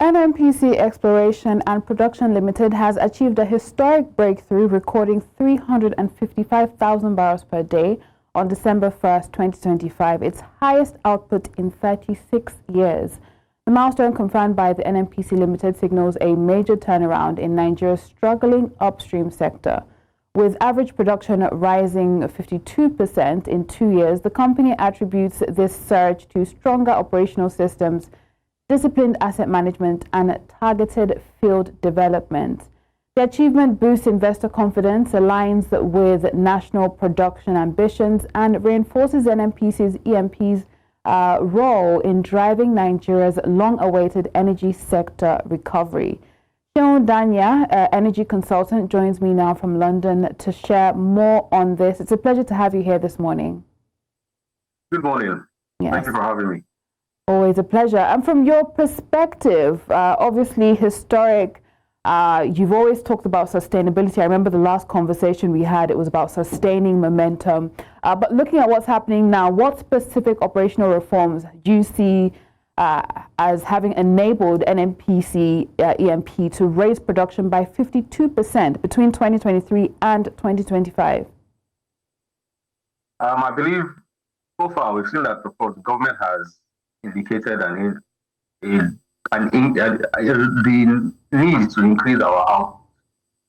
NNPC Exploration and Production Limited has achieved a historic breakthrough, recording 355,000 barrels per day on December 1st, 2025, its highest output in 36 years. The milestone confirmed by the NNPC Limited signals a major turnaround in Nigeria's struggling upstream sector. With average production rising 52% in 2 years, the company attributes this surge to stronger operational systems, disciplined asset management, and targeted field development. The achievement boosts investor confidence, aligns with national production ambitions, and reinforces NNPC's E&P's role in driving Nigeria's long-awaited energy sector recovery. Seun Dania, energy consultant, joins me now from London to share more on this. It's a pleasure to have you here this morning. Good morning. Yes. Thank you for having me. Always a pleasure. And from your perspective, obviously historic, you've always talked about sustainability. I remember the last conversation we had, it was about sustaining momentum. But looking at what's happening now, what specific operational reforms do you see as having enabled NNPC E&P to raise production by 52% between 2023 and 2025? I believe so far we've seen that the government has indicated the need to increase our output,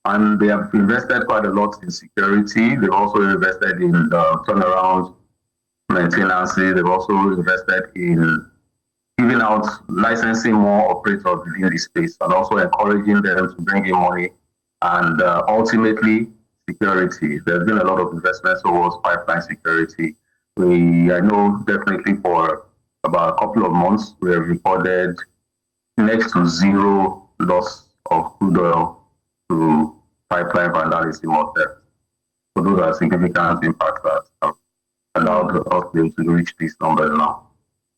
and they have invested quite a lot in security. They've also invested in turnaround maintenance. They've also invested in giving out licensing more operators within the space, and also encouraging them to bring in money and ultimately security. There's been a lot of investments towards pipeline security. I know definitely for about a couple of months, we have recorded next to zero loss of crude oil to pipeline vandalism or theft. So those are significant impacts that have allowed us to reach these numbers now.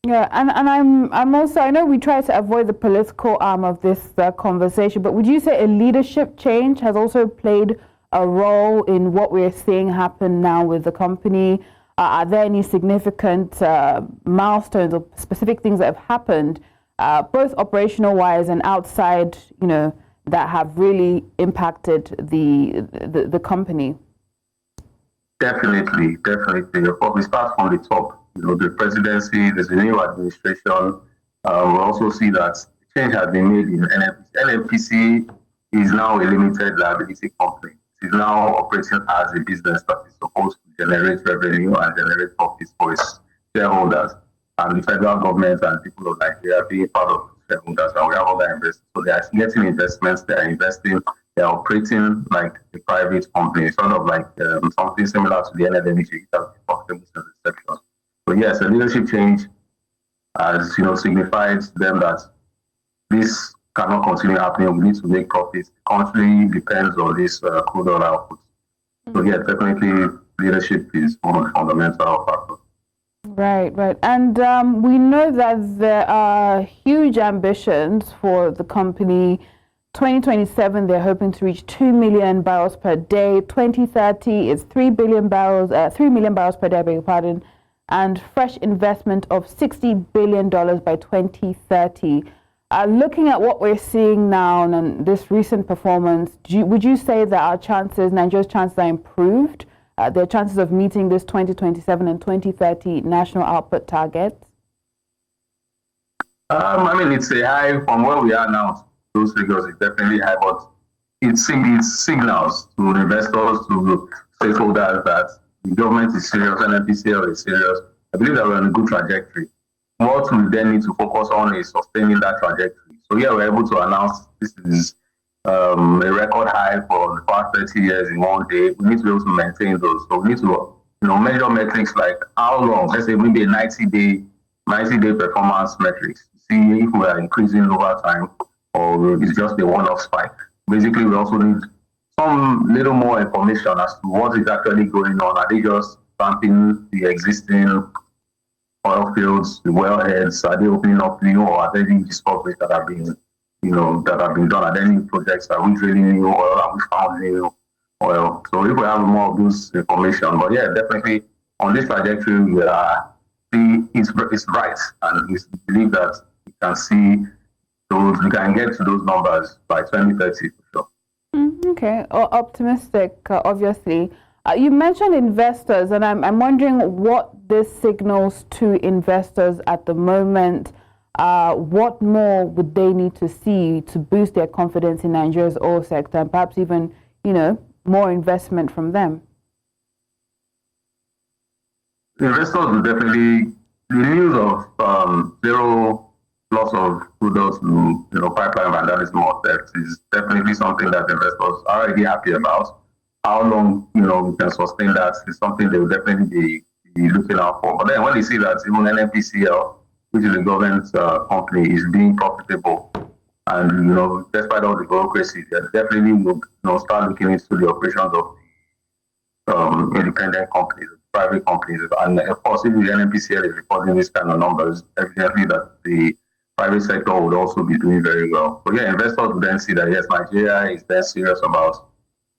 Yeah, and I'm also, I know we try to avoid the political arm of this conversation, but would you say a leadership change has also played a role in what we're seeing happen now with the company? Are there any significant milestones or specific things that have happened, both operational-wise and outside, that have really impacted the company? Definitely. Of course, we start from the top. The presidency, there's a new administration. We also see that change has been made in NNPC. NNPC is now a limited liability company. It is now operating as a business that is supposed to generate revenue and generate profits for its shareholders. And the federal government and people of Nigeria being part of shareholders, and we have other investors. So they are getting investments, they are investing, they are operating like a private company, sort of like something similar to the NNPC, which has been profitable since inception. So yes, a leadership change has signified to them that this cannot continue happening. We need to make profits. The country depends on this crude oil output. So yeah, definitely leadership is one of the fundamental factors. Right. And we know that there are huge ambitions for the company. 2027, they're hoping to reach 2 million barrels per day. 2030 is 3 million barrels per day, I beg your pardon, and fresh investment of $60 billion by 2030. Looking at what we're seeing now and this recent performance, would you say that Nigeria's chances are improved? Their chances of meeting this 2027 and 2030 national output targets? It's a high from where we are now. Those figures is definitely high, but it signals to investors, to stakeholders that the government is serious, NNPC is serious. I believe that we're on a good trajectory. What we then need to focus on is sustaining that trajectory. So yeah, we're able to announce this is a record high for the past 30 years in one day. We need to be able to maintain those. So we need to measure metrics like how long, let's say maybe a 90-day performance metrics. See if we are increasing over time or it's just a one-off spike. Basically, we also need some little more information as to what is actually going on. Are they just pumping the existing oil fields, the wellheads? Are they opening up new, or are there any discoveries that have been, done? Are there any projects? Are we drilling new oil? Are we found new oil? So if we have more of this information, but yeah, definitely on this trajectory, it's bright, and we believe that we can see So we can get to those numbers by 2030 for sure. Okay, optimistic, obviously. You mentioned investors, and I'm wondering what this signals to investors at the moment. What more would they need to see to boost their confidence in Nigeria's oil sector, and perhaps even, more investment from them? Investors will definitely, the news of zero loss of crude to pipeline vandalism or theft is definitely something that investors are already happy about. How long we can sustain that is something they will definitely be looking out for. But then when they see that even NNPCL, which is a government company, is being profitable, and despite all the bureaucracy, they definitely will start looking into the operations of independent companies, private companies, and of course, if the NNPCL is reporting this kind of numbers, evidently that the private sector would also be doing very well. But yeah, investors would then see that yes, Nigeria is then serious about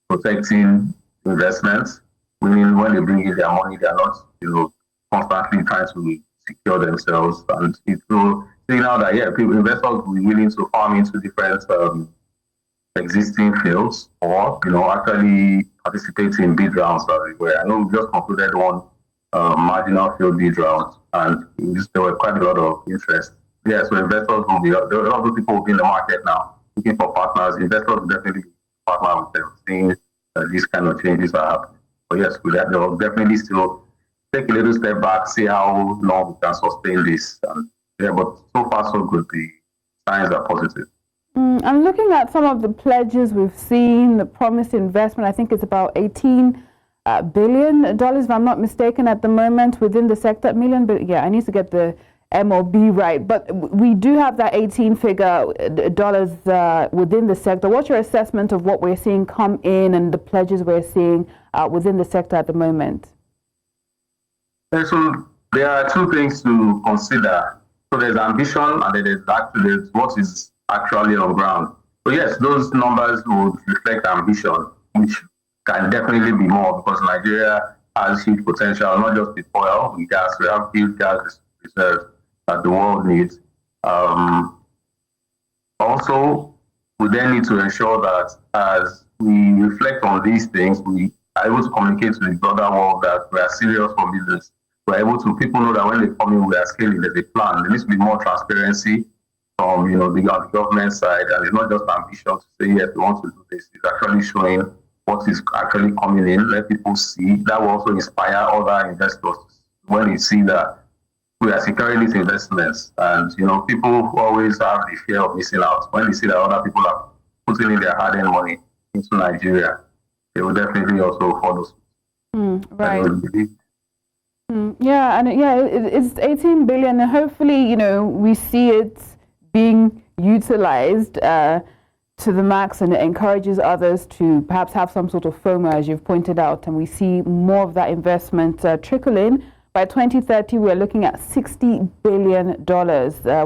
protecting investments. Meaning when they bring in their money, they are not constantly trying to secure themselves, and it will signal that investors will be willing to farm into different existing fields, or actually participate in bid rounds everywhere. I know we just concluded one marginal field bid round, and there were quite a lot of interest. Yeah, so investors will be, a lot of people will be in the market now looking for partners. Investors will definitely partner with them, seeing that these kind of changes are happening. But yes, they'll definitely still take a little step back, see how long we can sustain this. But so far so good. The signs are positive. I'm looking at some of the pledges we've seen, the promised investment. I think it's about $18 billion, if I'm not mistaken, at the moment within the sector. But yeah, I need to get the MOB right. But we do have that 18 figure dollars within the sector. What's your assessment of what we're seeing come in and the pledges we're seeing within the sector at the moment? So there are two things to consider. So there's ambition, and then there's what is actually on ground. So yes, those numbers would reflect ambition, which can definitely be more because Nigeria has huge potential, not just with oil, with gas. We have huge gas reserves that the world needs. Also, we then need to ensure that as we reflect on these things, we are able to communicate to the broader world that we are serious for business. We're able to, people know that when they come in, we are scaling, there's a plan. There needs to be more transparency from the government side, and it's not just ambition to say yes, we want to do this. It's actually showing what is actually coming in. Let people see. That will also inspire other investors when they see that we are securing these investments. And people always have the fear of missing out. When they see that other people are putting in their hard-earned money into Nigeria, they will definitely also follow. Right. Yeah, and it's 18 billion, and hopefully, we see it being utilized to the max, and it encourages others to perhaps have some sort of FOMO, as you've pointed out, and we see more of that investment trickle in. By 2030, we're looking at $60 billion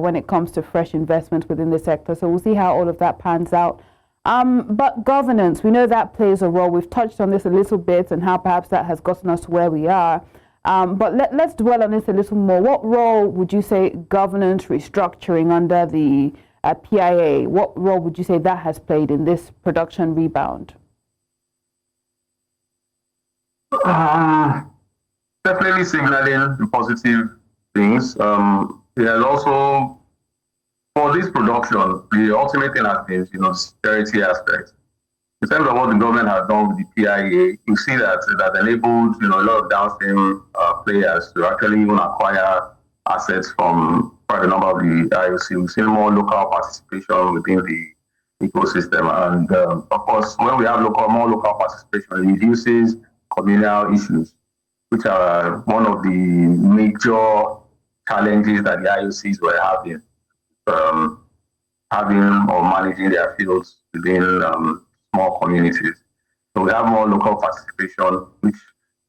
when it comes to fresh investment within the sector. So we'll see how all of that pans out. But governance, we know that plays a role. We've touched on this a little bit and how perhaps that has gotten us to where we are. But let's dwell on this a little more. What role would you say governance restructuring under the PIA, what role would you say that has played in this production rebound? Definitely signaling the positive things. It has also, for this production, the ultimate thing has been, security aspect. In terms of what the government has done with the PIA, you see that enabled, a lot of downstream players to actually even acquire assets from quite a number of the IOC. We've seen more local participation within the ecosystem. And of course, when we have more local participation, it reduces communal issues, which are one of the major challenges that the IOCs were having or managing their fields within small communities. So we have more local participation,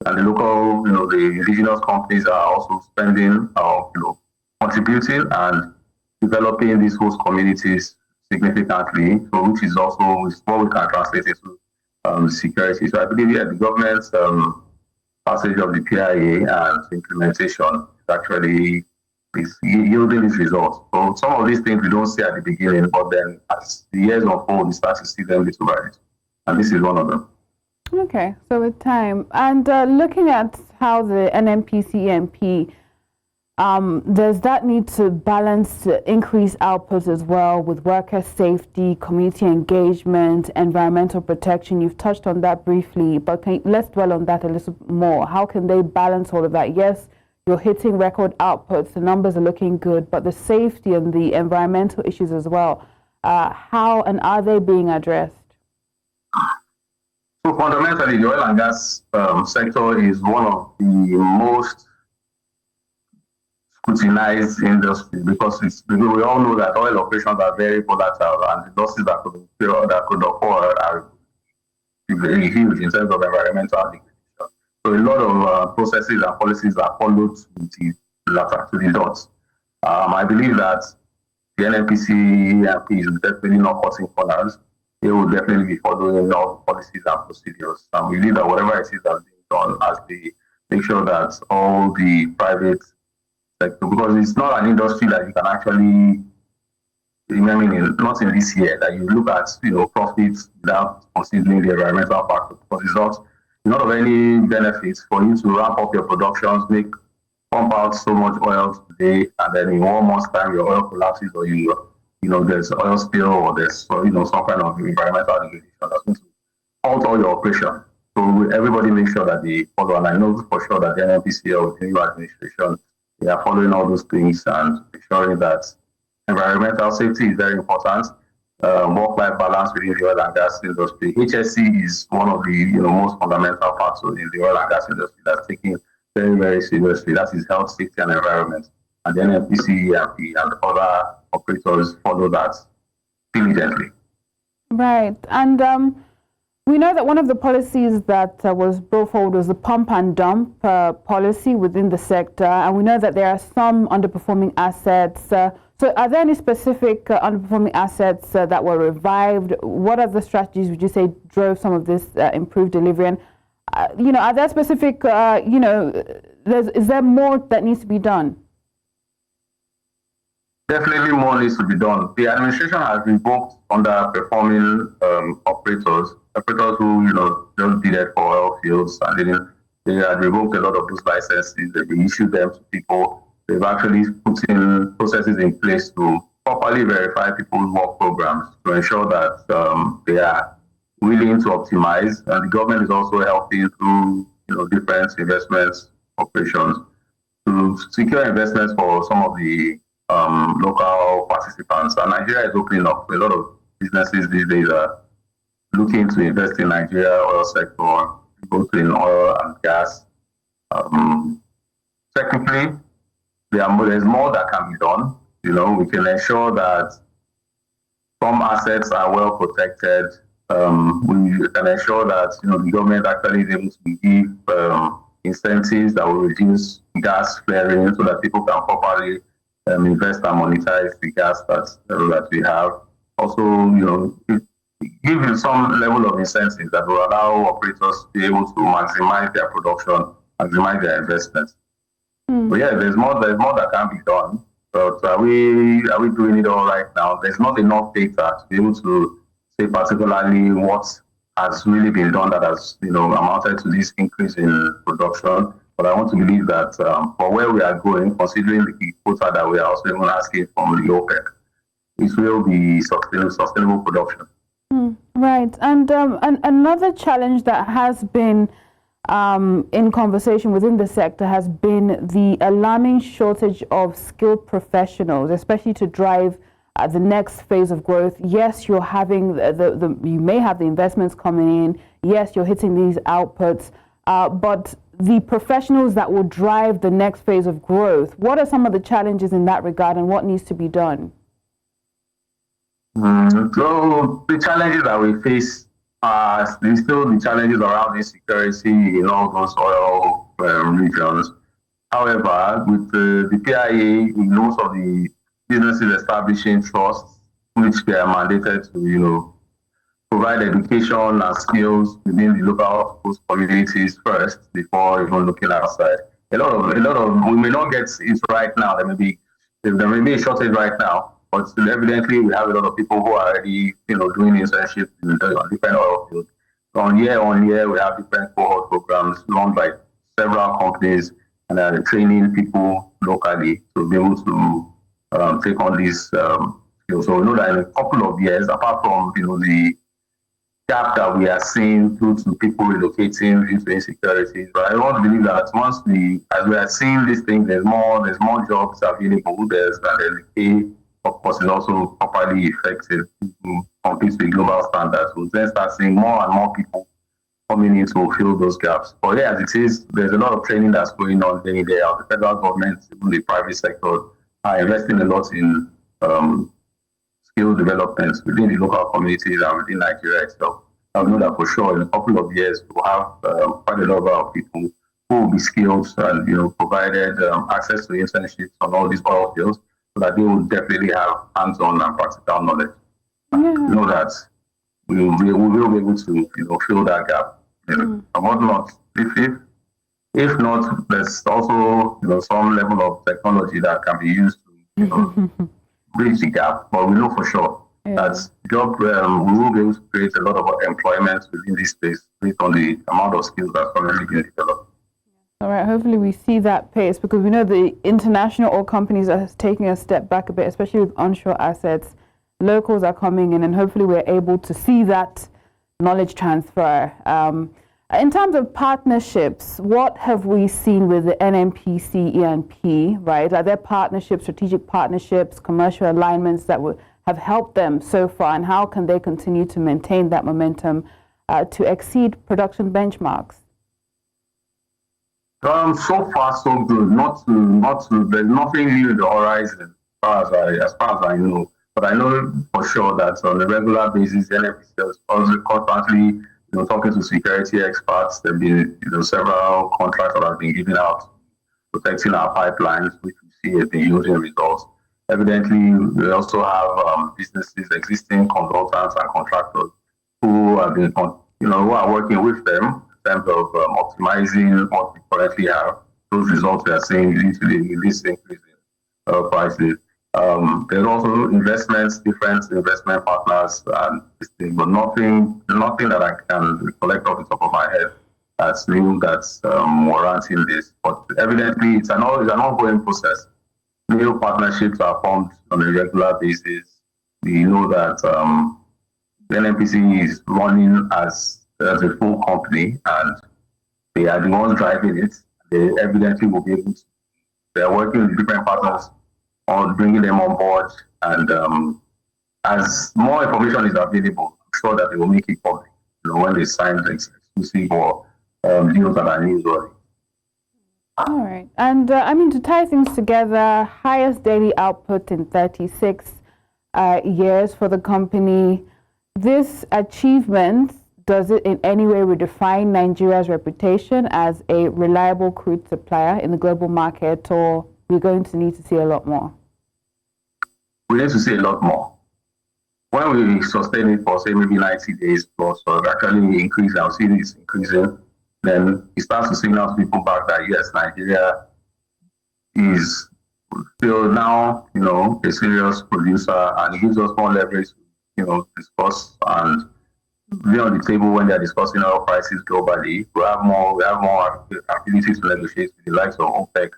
and the local, the indigenous companies are also spending, contributing and developing these host communities significantly. So which is also what we can translate into security. So I believe, the government's passage of the PIA and implementation is actually is yielding its results. So some of these things we don't see at the beginning, but then as the years unfold, we start to see them little by little. And this is one of them. Okay, so with time. And looking at how the NNPC E&P, does that need to balance increase output as well with worker safety, community engagement, environmental protection? You've touched on that briefly, but let's dwell on that a little more. How can they balance all of that? Yes, you're hitting record outputs, the numbers are looking good, but the safety and the environmental issues as well, how and are they being addressed? So fundamentally, the oil and gas sector is one of the most scrutinized industry because we all know that oil operations are very volatile and the losses that could occur are very huge in terms of environmental degradation. So a lot of processes and policies are followed to the dots. I believe that the NNPC E&P is definitely not cutting corners. They will definitely be following all policies and procedures. And we believe that whatever it is that's being done, as they make sure that all the private sector, because it's not an industry that you can actually, not in this year, that you look at, profits without considering the environmental factor, because it's not of any benefits for you to ramp up your productions, pump out so much oil today, and then in 1 month's time your oil collapses, or there's oil spill, or there's some kind of environmental degradation that's going to alter your operation. So everybody makes sure that they follow, and I know for sure that the NNPC or the new administration, they are following all those things and ensuring that environmental safety is very important. Work-life balance within the oil and gas industry. HSE is one of the most fundamental parts in the oil and gas industry that's taken very, very seriously. That is health, safety, and environment. And the NNPC E&P and other operators follow that diligently. Right. And we know that one of the policies that was brought forward was the pump and dump policy within the sector. And we know that there are some underperforming assets. So are there any specific underperforming assets that were revived? What are the strategies would you say drove some of this improved delivery? And, are there specific, is there more that needs to be done? Definitely more needs to be done. The administration has revoked underperforming operators who, just did it for oil fields, and they had revoked a lot of those licenses. They reissued them to people. They've actually put in processes in place to properly verify people's work programs to ensure that they are willing to optimize. And the government is also helping through different investments operations to secure investments for some of the local participants. And Nigeria is opening up. A lot of businesses these days are looking to invest in Nigeria oil sector, both in oil and gas. Technically, there's more that can be done. We can ensure that some assets are well protected. We can ensure that the government actually is able to give incentives that will reduce gas flaring so that people can properly invest and monetize the gas that we have. Also, give you some level of incentives that will allow operators to be able to maximize their production, maximize their investments. But yeah, there's more that can be done. But are we doing it all right now? There's not enough data to be able to say particularly what has really been done that has amounted to this increase in production. But I want to believe that for where we are going, considering the quota that we are also even asking from the OPEC, it will be sustainable production. Right. And another challenge that has been in conversation within the sector has been the alarming shortage of skilled professionals, especially to drive the next phase of growth. Yes, you're having you may have the investments coming in. Yes, you're hitting these outputs, but the professionals that will drive the next phase of growth, what are some of the challenges in that regard, and what needs to be done? So the challenges that we face are still the challenges around insecurity in all those oil regions. However, with the PIA, most of the businesses establishing trusts, which they are mandated to, provide education and skills within the local host communities first before even looking outside. we may not get it right now. There may be a shortage right now, but evidently we have a lot of people who are already, doing internships in different oil fields. So on year, we have different cohort programs run by several companies, and are training people locally to be able to take on these skills. So we know that in a couple of years, apart from the gap that we are seeing due to people relocating due to insecurity. But I want to believe that as we are seeing these things, there's more jobs available. There's the pay, of course, is also properly effective to compete with global standards. We'll then start seeing more and more people coming in to fill those gaps. But yeah, as it is, there's a lot of training that's going on day in, day out. The federal government, even the private sector, are investing a lot in skill development within the local communities and within Nigeria itself. I know that for sure in a couple of years we'll have quite a number of people who will be skilled and provided access to internships on all these oil fields, so that they will definitely have hands-on and practical knowledge. Yeah. Know that we will be able to fill that gap. And what not? If not, there's also some level of technology that can be used to bridge the gap, but we know for sure that we will be able to create a lot of employment within this space based on the amount of skills that's currently being developed. All right, hopefully we see that pace, because we know the international oil companies are taking a step back a bit, especially with onshore assets. Locals are coming in, and hopefully we're able to see that knowledge transfer. In terms of partnerships, what have we seen with the NNPC E&P, right? Are there partnerships, strategic partnerships, commercial alignments that have helped them so far, and how can they continue to maintain that momentum to exceed production benchmarks? So far, so good. There's nothing new in the horizon as far as I know. But I know for sure that on a regular basis, the NNPC is also constantly talking to security experts. There have been several contracts that have been given out protecting our pipelines, which we see have been yielding results. Evidently, we also have businesses, existing consultants and contractors who have been, who are working with them in terms of optimizing what we currently have. Those results we are seeing lead to this increase in prices. There's also different investment partners, and but nothing that I can recollect off the top of my head that's new that's warranting this. But evidently, it's an ongoing process. New partnerships are formed on a regular basis. We know that the NNPC is running as a full company, and they are the ones driving it. They evidently will be able to. They are working with different partners on bringing them on board, and as more information is available, I'm sure that they will make it public. When they sign the exclusive or deals that are newsworthy. All right, and to tie things together, highest daily output in 36 years for the company. This achievement, does it in any way redefine Nigeria's reputation as a reliable crude supplier in the global market, or we're going to need to see a lot more? We need to see a lot more. When we sustain it for, say, maybe 90 days plus, or actually increase, I'll see this increasing, then it starts to signal to people back that, yes, Nigeria is still now, a serious producer, and it gives us more leverage to, discuss and be on the table when they're discussing oil prices globally. We have more ability to negotiate with the likes of OPEC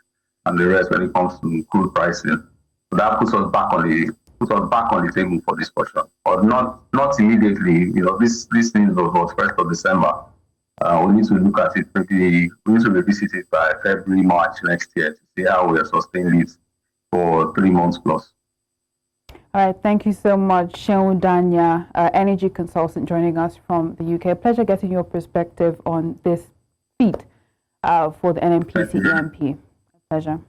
and the rest when it comes to crude pricing. So that puts us back on the table for discussion, or not immediately. This thing was 1st of December. We need to look at it. We need to revisit it by February, March next year to see how we have sustained it for 3 months plus. All right, thank you so much, Seun Dania, energy consultant, joining us from the UK. Pleasure getting your perspective on this feat for the NNPC E&P. Pleasure.